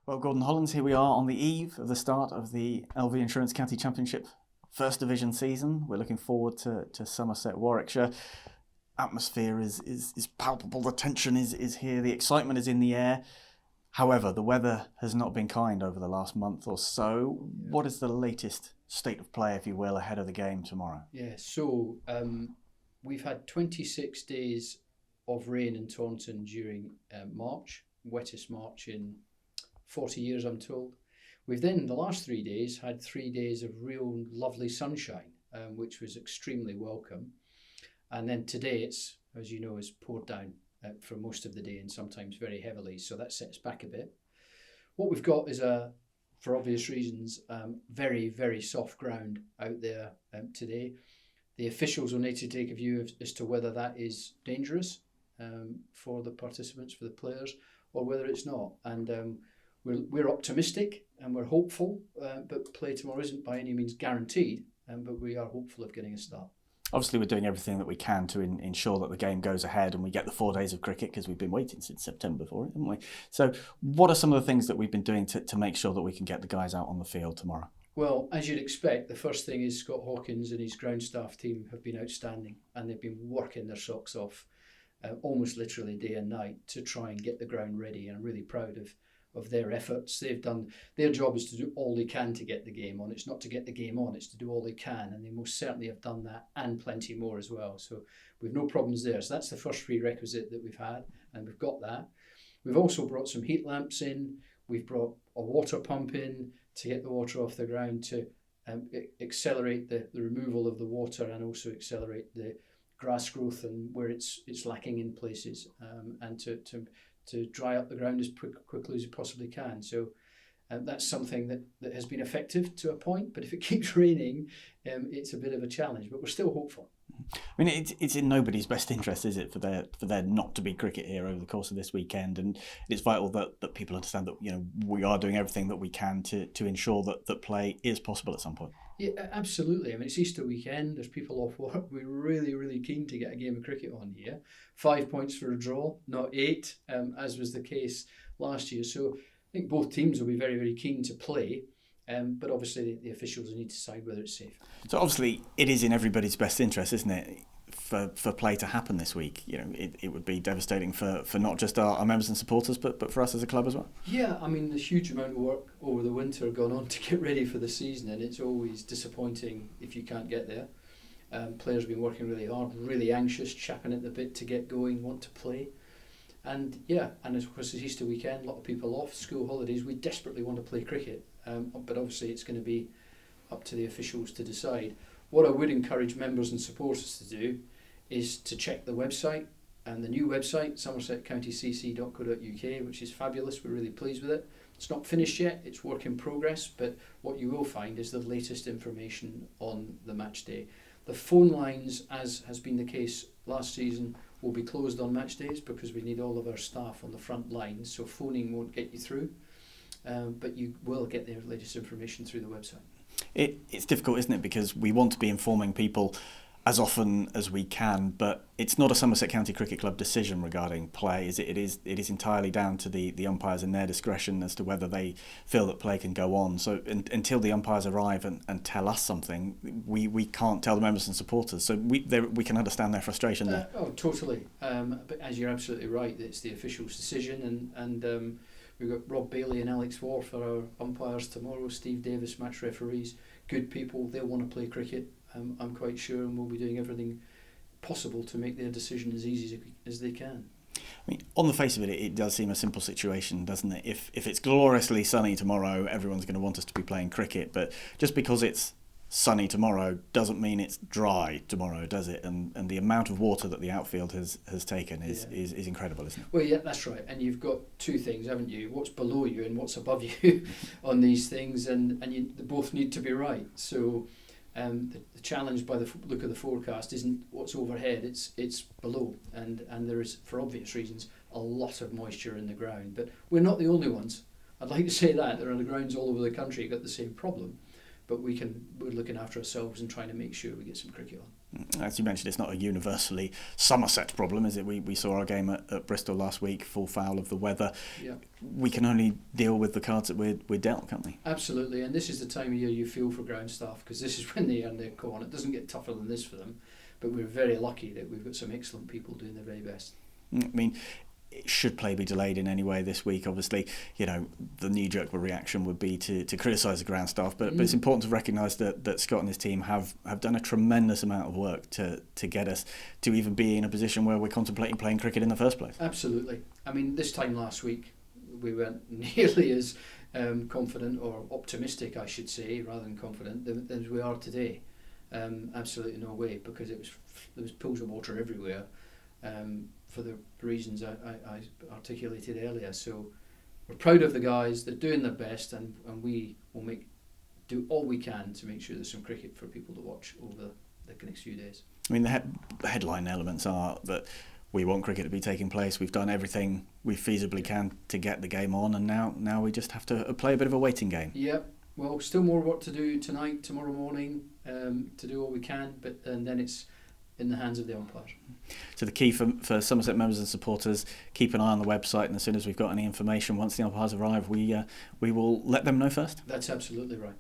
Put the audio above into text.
Well, Gordon Hollins, here we are on the eve of the start of the LV Insurance County Championship First Division season. We're looking forward to Somerset, Warwickshire. Atmosphere is palpable, the tension is here, the excitement is in the air. However, the weather has not been kind over the last month or so. What is the latest state of play, if you will, ahead of the game tomorrow? Yeah, so we've had 26 days of rain in Taunton during March, wettest March in 40 years, I'm told. We've then, the last 3 days, had 3 days of real lovely sunshine, which was extremely welcome. And then today, it's, as you know, is poured down for most of the day and sometimes very heavily, so that sets back a bit. What we've got is for obvious reasons, very, very soft ground out there today. The officials will need to take a view as to whether that is dangerous for the participants, for the players, or whether it's not. And we're optimistic and we're hopeful, but play tomorrow isn't by any means guaranteed, but we are hopeful of getting a start. Obviously, we're doing everything that we can to ensure that the game goes ahead and we get the 4 days of cricket, because we've been waiting since September for it, haven't we? So what are some of the things that we've been doing to make sure that we can get the guys out on the field tomorrow? Well, as you'd expect, the first thing is Scott Hawkins and his ground staff team have been outstanding, and they've been working their socks off almost literally day and night to try and get the ground ready, and I'm really proud of their efforts. They've done, their job is to do all they can to get the game on. It's not to get the game on, it's to do all they can, and they most certainly have done that and plenty more as well. So we've no problems there. So that's the first prerequisite that we've had, and we've got that. We've also brought some heat lamps in. We've brought a water pump in to get the water off the ground, to accelerate the removal of the water and also accelerate the grass growth and where it's lacking in places, and to dry up the ground as quickly as you possibly can. So that's something that has been effective to a point, but if it keeps raining, it's a bit of a challenge, but we're still hopeful. I mean, it's in nobody's best interest, is it, for there not to be cricket here over the course of this weekend? And it's vital that people understand that we are doing everything that we can to ensure that play is possible at some point. Yeah, absolutely. I mean, it's Easter weekend. There's people off work. We're really, really keen to get a game of cricket on here. 5 points for a draw, not 8, as was the case last year. So I think both teams will be very, very keen to play. But obviously the officials need to decide whether it's safe. So obviously it is in everybody's best interest, isn't it, for play to happen this week? It would be devastating for not just our members and supporters, but for us as a club as well. Yeah, I mean, there's huge amount of work over the winter gone on to get ready for the season, and it's always disappointing if you can't get there. Players have been working really hard, really anxious, chapping at the bit to get going, want to play. And of course it's Easter weekend, a lot of people off, school holidays. We desperately want to play cricket, but obviously it's going to be up to the officials to decide. What I would encourage members and supporters to do is to check the website, and the new website, somersetcountycc.co.uk, which is fabulous. We're really pleased with it. It's not finished yet, it's work in progress, but what you will find is the latest information on the match day. The phone lines, as has been the case last season, will be closed on match days because we need all of our staff on the front lines, so phoning won't get you through, but you will get the latest information through the website. It's difficult, isn't it, because we want to be informing people as often as we can, but it's not a Somerset County Cricket Club decision regarding play, is it? It is entirely down to the umpires and their discretion as to whether they feel that play can go on. So until the umpires arrive and tell us something, we can't tell the members and supporters. So we can understand their frustration there. Oh, totally. But as you're absolutely right, it's the officials' decision, and we've got Rob Bailey and Alex Waugh for our umpires tomorrow, Steve Davis, match referees, good people. They'll want to play cricket, I'm quite sure, and we'll be doing everything possible to make their decision as easy as they can. I mean, on the face of it, it does seem a simple situation, doesn't it? If it's gloriously sunny tomorrow, everyone's going to want us to be playing cricket, but just because it's sunny tomorrow doesn't mean it's dry tomorrow, does it? And the amount of water that the outfield has taken is incredible, isn't it? Well, yeah, that's right. And you've got two things, haven't you? What's below you and what's above you on these things, and they both need to be right. So the challenge by the look of the forecast isn't what's overhead, it's below, and there is, for obvious reasons, a lot of moisture in the ground. But we're not the only ones. I'd like to say that there are the grounds all over the country got the same problem, but we're looking after ourselves and trying to make sure we get some cricket on. As you mentioned, it's not a universally Somerset problem, is it? We saw our game at Bristol last week, full foul of the weather. Yeah. We can only deal with the cards that we're dealt, can't we? Absolutely, and this is the time of year you feel for ground staff, because this is when they earn their corn. It doesn't get tougher than this for them, but we're very lucky that we've got some excellent people doing their very best. I mean, should play be delayed in any way this week, obviously, the knee-jerk reaction would be to criticise the ground staff, but it's important to recognise that Scott and his team have done a tremendous amount of work to get us to even be in a position where we're contemplating playing cricket in the first place. Absolutely. I mean, this time last week we weren't nearly as confident, or optimistic I should say, rather than confident, as we are today. Absolutely no way, because there was pools of water everywhere, for the reasons I articulated earlier. So we're proud of the guys. They're doing their best, and we will do all we can to make sure there's some cricket for people to watch over the next few days. I mean, the headline elements are that we want cricket to be taking place. We've done everything we feasibly can to get the game on, and now we just have to play a bit of a waiting game. Yep. Well, still more work to do tonight, tomorrow morning, to do all we can, and then it's in the hands of the umpires. So the key for Somerset members and supporters, keep an eye on the website, and as soon as we've got any information, once the umpires arrive, we will let them know first. That's absolutely right.